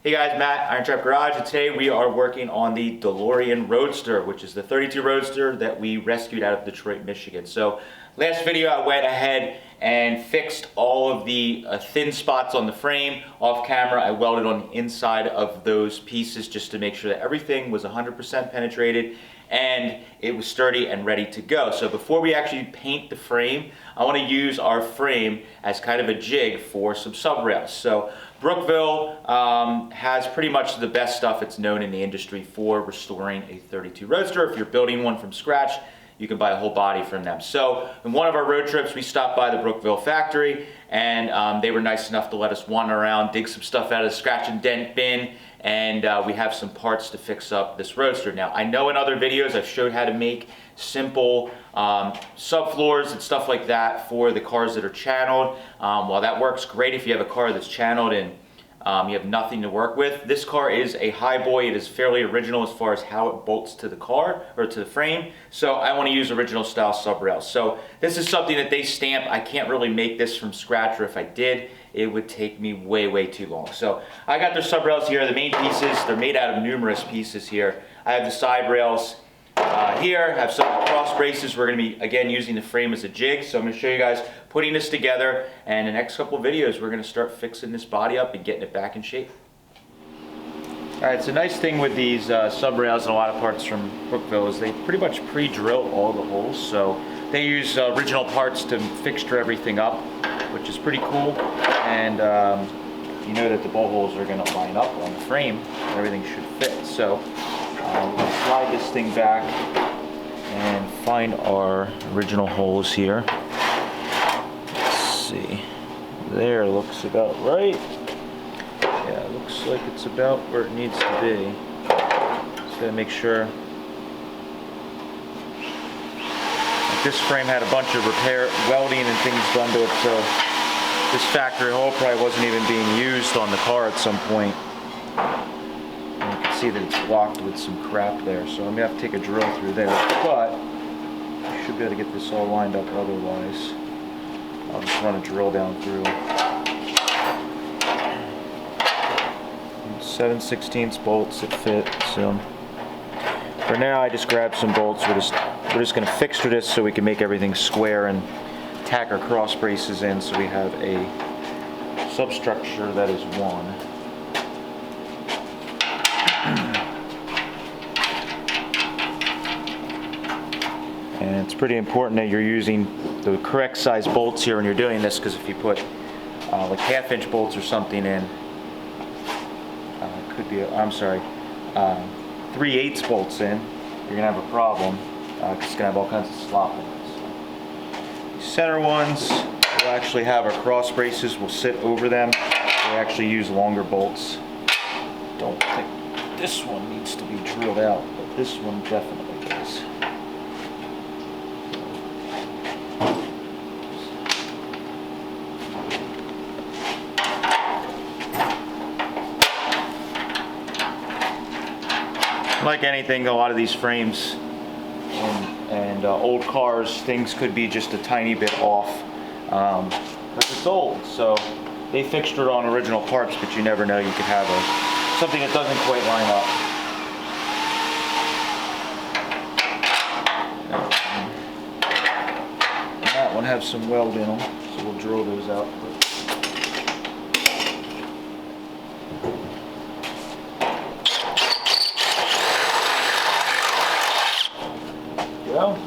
Hey guys, Matt, IronTrap Garage, and today we are working on the DeLorean Roadster, which is the 32 Roadster that we rescued out of Detroit, Michigan. So last video I went ahead and fixed all of the thin spots on the frame. Off camera I welded on the inside of those pieces just to make sure that everything was 100% penetrated and it was sturdy and ready to go. So before we actually paint the frame, I want to use our frame as kind of a jig for some Subrails. So Brookville has pretty much the best stuff it's known in the industry for restoring a 32 Roadster. If you're building one from scratch, you can buy a whole body from them. So in one of our road trips, we stopped by the Brookville factory, and they were nice enough to let us wander around, dig some stuff out of the scratch and dent bin, and we have some parts to fix up this Roadster. Now, I know in other videos I've showed how to make simple subfloors and stuff like that for the cars that are channeled. While that works great if you have a car that's channeled and you have nothing to work with, this car is a highboy. It is fairly original as far as how it bolts to the car or to the frame. So I want to use original style Subrails. So this is something that they stamp. I can't really make this from scratch, or if I did, it would take me way too long. So I got their Subrails here, the main pieces. They're made out of numerous pieces here. I have the side rails here, I have some cross braces. We're going to be, again, using the frame as a jig. So I'm going to show you guys putting this together, and in the next couple of videos we're going to start fixing this body up and getting it back in shape. Alright, so nice thing with these Subrails and a lot of parts from Brookville is they pretty much pre-drill all the holes. So they use original parts to fixture everything up, which is pretty cool. And you know that the bolt holes are going to line up on the frame and everything should fit. So we'll slide this thing back and find our original holes here. Let's see. There, looks about right. Yeah, looks like it's about where it needs to be. Just gotta make sure. Like, this frame had a bunch of repair, welding and things done to it, so this factory hole probably wasn't even being used on the car at some point. And you can see that it's blocked with some crap there, so I'm gonna have to take a drill through there. But I should be able to get this all lined up otherwise. I'll just run a drill down through. 7/16 bolts that fit. So for now, I just grabbed some bolts. We're just going to fixture this so we can make everything square and tack our cross braces in so we have a substructure that is one. And it's pretty important that you're using the correct size bolts here when you're doing this, because if you put like 1/2-inch bolts or something in, could be, 3/8 bolts in, you're gonna have a problem, because it's gonna have all kinds of slop in it. So these center ones, we'll actually have our cross braces, we'll sit over them. We actually use longer bolts. Don't think this one needs to be drilled out, but this one definitely does. Like anything, a lot of these frames and old cars, things could be just a tiny bit off, because it's old. So they fixtured on original parts, but you never know, you could have something that doesn't quite line up. And that one has some weld in them, so we'll drill those out. Well,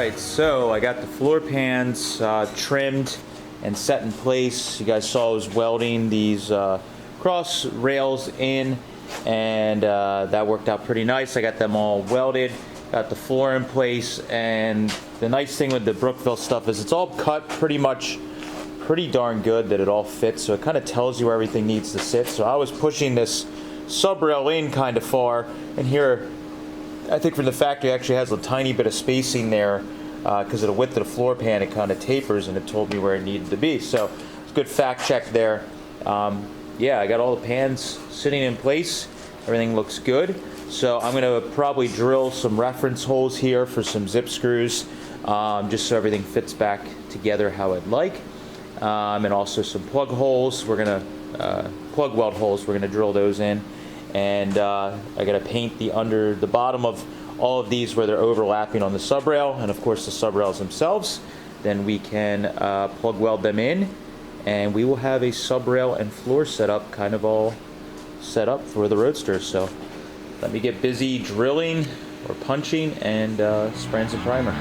Alright, so I got the floor pans trimmed and set in place. You guys saw I was welding these cross rails in, and that worked out pretty nice. I got them all welded, got the floor in place, and the nice thing with the Brookville stuff is it's all cut pretty darn good that it all fits, so it kind of tells you where everything needs to sit. So I was pushing this subrail in kind of far, and here I think from the factory it actually has a tiny bit of spacing there because of the width of the floor pan. It kind of tapers, and it told me where it needed to be. So it's a good fact check there. Yeah, I got all the pans sitting in place. Everything looks good. So I'm going to probably drill some reference holes here for some zip screws, just so everything fits back together how I'd like. And also some plug holes. We're going to plug weld holes. We're going to drill those in. And I got to paint the bottom of all of these where they're overlapping on the subrail, and of course the subrails themselves. Then we can plug weld them in, and we will have a subrail and floor setup kind of all set up for the Roadster. So let me get busy drilling or punching and spraying some primer.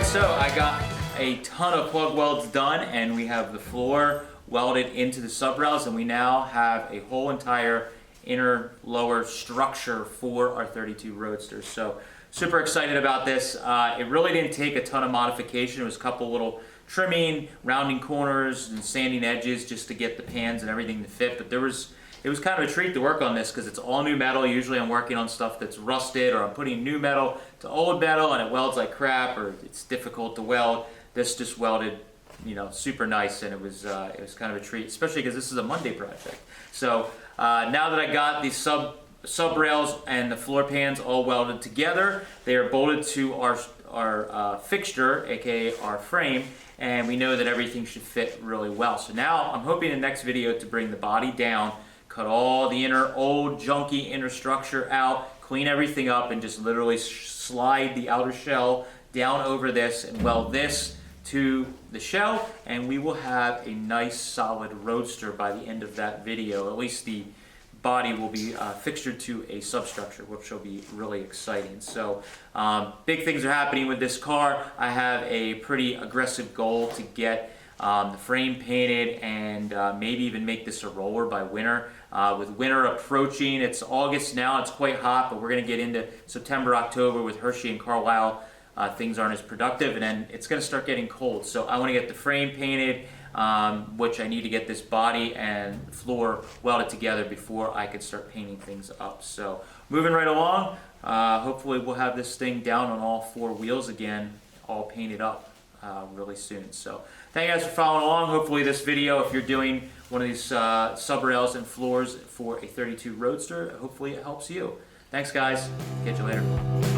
So I got a ton of plug welds done, and we have the floor welded into the subrails, and we now have a whole entire inner lower structure for our 32 Roadsters. So super excited about this. It really didn't take a ton of modification. It was a couple little trimming, rounding corners, and sanding edges just to get the pans and everything to fit. But there was it was kind of a treat to work on this because it's all new metal. Usually I'm working on stuff that's rusted, or I'm putting new metal to old metal and it welds like crap, or it's difficult to weld. This just welded, you know, super nice, and it was kind of a treat, especially because this is a Monday project. So now that I got these sub rails and the floor pans all welded together, they are bolted to our fixture, aka our frame, and we know that everything should fit really well. So now I'm hoping in the next video to bring the body down, cut all the old junky inner structure out, clean everything up, and just literally slide the outer shell down over this and weld this to the shell, and we will have a nice solid Roadster by the end of that video. At least the body will be fixtured to a substructure, which will be really exciting. So big things are happening with this car. I have a pretty aggressive goal to get the frame painted and maybe even make this a roller by winter. With winter approaching, it's August now, it's quite hot, but we're gonna get into September, October with Hershey and Carlisle. Things aren't as productive, and then it's going to start getting cold. So I want to get the frame painted, which I need to get this body and floor welded together before I could start painting things up. So moving right along, hopefully we'll have this thing down on all 4 wheels again, all painted up really soon. So thank you guys for following along. Hopefully this video, if you're doing one of these sub rails and floors for a 32 Roadster, hopefully it helps you. Thanks guys, catch you later.